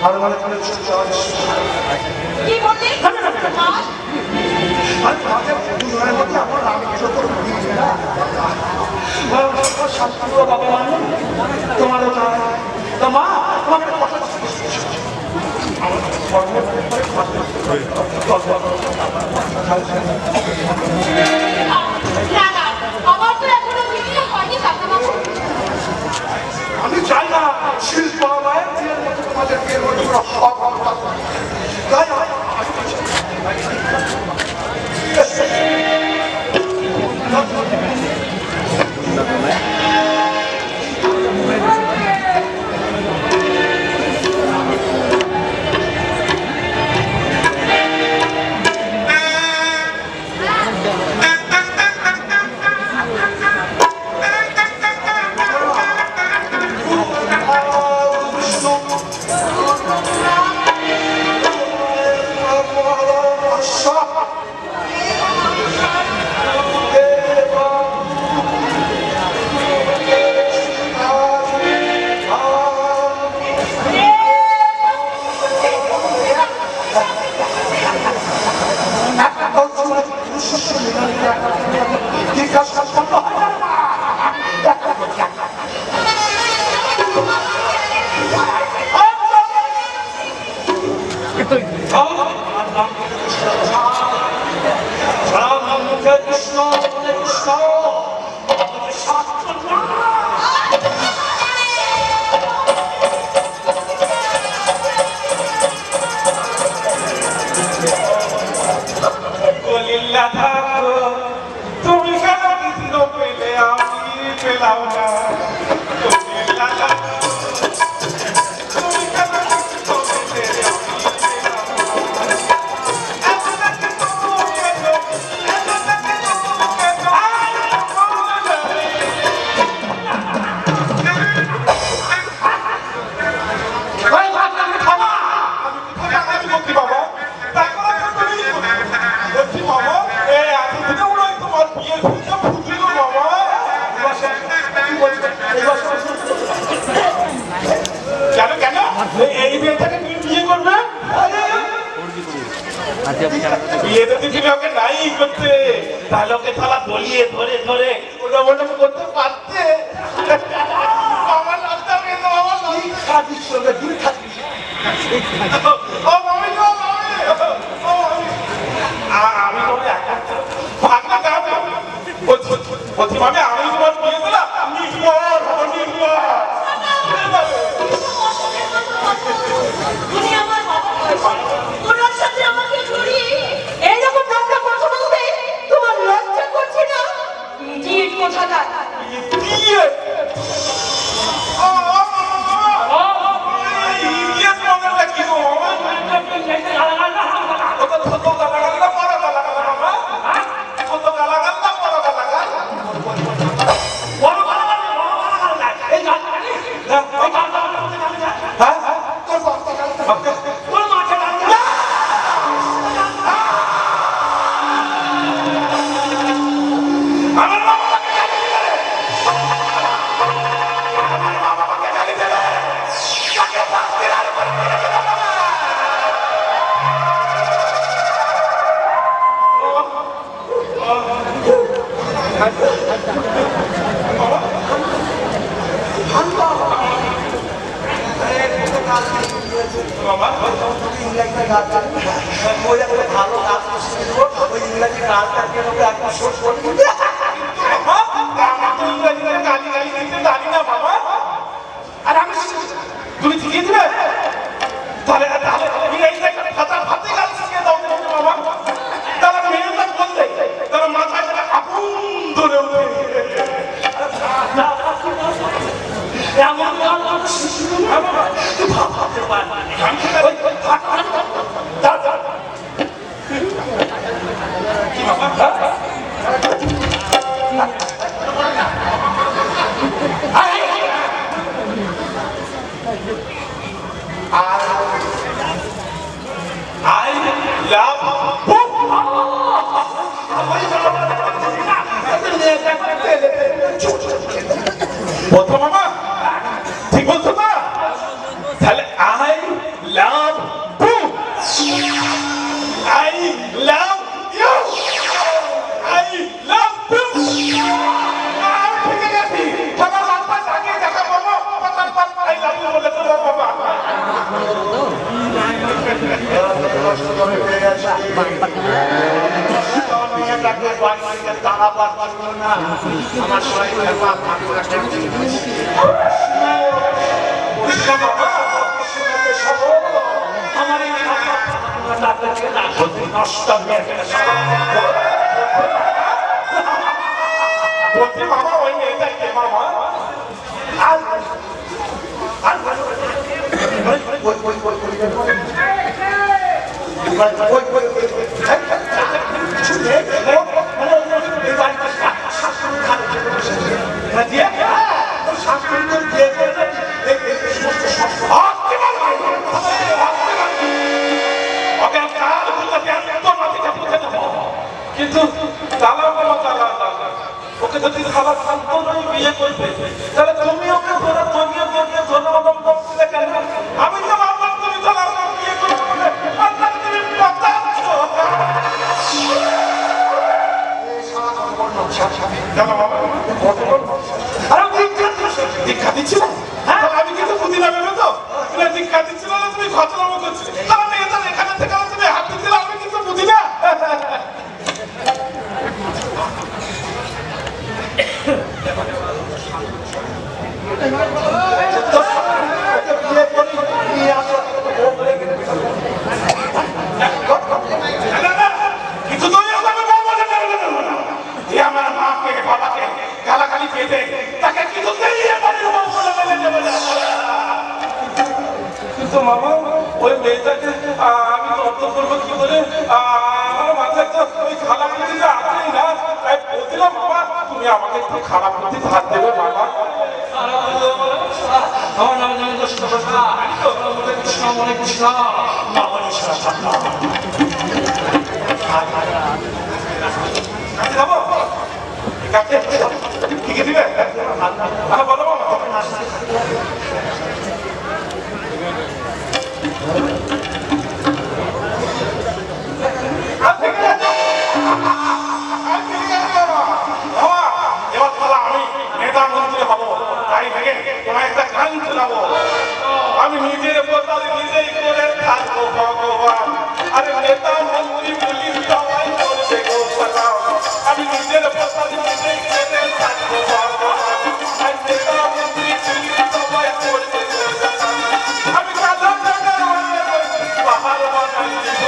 আর মানে কি বললি? আর তোমাদের দুজনের মধ্যে আমার আমি ছোট শাস্ত্র বাবা মানে তোমারও না মা তোমাকে কথা আমি চাই না শিল্পালয়ের বিয়ের মধ্যে তোমাদের বিয়ের মধ্যে তাই তুমি কেন কৃষ্ণ পেলে আমি পেলাম না এই মেয়েটাকে তুমি বিয়ে করবে? বিয়ে যদি তুমি ওকে নাই করতে তাহলে ওকে থালা বলিয়ে ধরে ধরে ওটা ওটা করতে পারতে। আমার লজ্জা পেয়ে তো আমার খাদির সঙ্গে দূরে থাকিস। ও মামি গো মামি, আমি তোমাকে একা ভাগনা দাও বলছি মামি আমি তোমার বিয়ে দিলাম নির্ভর নির্ভর ভালো কাজ ওই ইংরেজি কাজটা একটা শোধ করে গালি গালি দিতে জানি না বাবা। আর আমি তুমি শিখিয়ে দিবে তাহলে ভাতে গালি শিখিয়ে দাও বাবা। তারা মেয়েটা বললে তারা মাথায় আগুন ধরে উঠে প্রথম ঠিক বলছো না? তাহলে আই কষ্ট করে হয়ে গেছে মেয়েটাকে বাড়িতে তাড়া পারছিল না আমার শরীরের মা আমার এই নষ্ট বলছি মামা ওই মেয়েটাই কে মামা কিন্তু ওকে যদি খাবার শান্ত নয় বিয়ে করবে তাহলে তুমি ওকে ধরে ধরিয়ে ধরিয়ে ধর্মগম করছিলে কেন আমি তো ভাবলাম তুমি তালাক বিয়ে করবে বলে আপনার তুমি পাতাচ্ছ দীক্ষা দিচ্ছিল আমি কিন্তু বুদ্ধি না ভেবে তো দীক্ষা দিচ্ছিল না তুমি ঘটনামো করছিলে তাহলে এখানে থেকে তুমি হাত দিচ্ছিলে আমি কিন্তু বুঝি না কিছু তো আমার মাকে বাবাকে গালাগালি পেতে তাকে কিছুতেই কিন্তু মামা ওই মেয়েটাকে আমি তর্ক করবো কি করে আমার মাথায় তো ওই খারাপ বুদ্ধিটা আছেই না তাই বলছিলাম মামা তুমি আমাকে একটু খারাপ বুদ্ধি ধার দেবে মামা আমার নাম জানি তো কৃষ্ণ মনে কৃষ্ণ যাবো ঠিক আছে দিবে বলো মামা আমি নিজের বোতল নিজেই করে থাকবো ভগবান আরে নেতা মন্ত্রী পুলিশ সবাই করবে গো সালাম আমি নিজের বোতল নিজেই করে থাকবো ভগবান আর নেতা মন্ত্রী পুলিশ সবাই করবে গো সালাম আমি কাঁধা টাকা পাহাড় বানাই দিব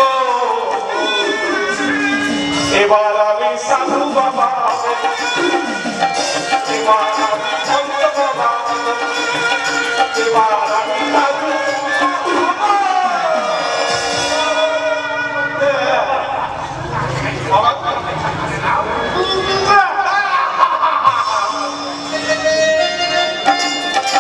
এবার আমি সাধু বাবা এবার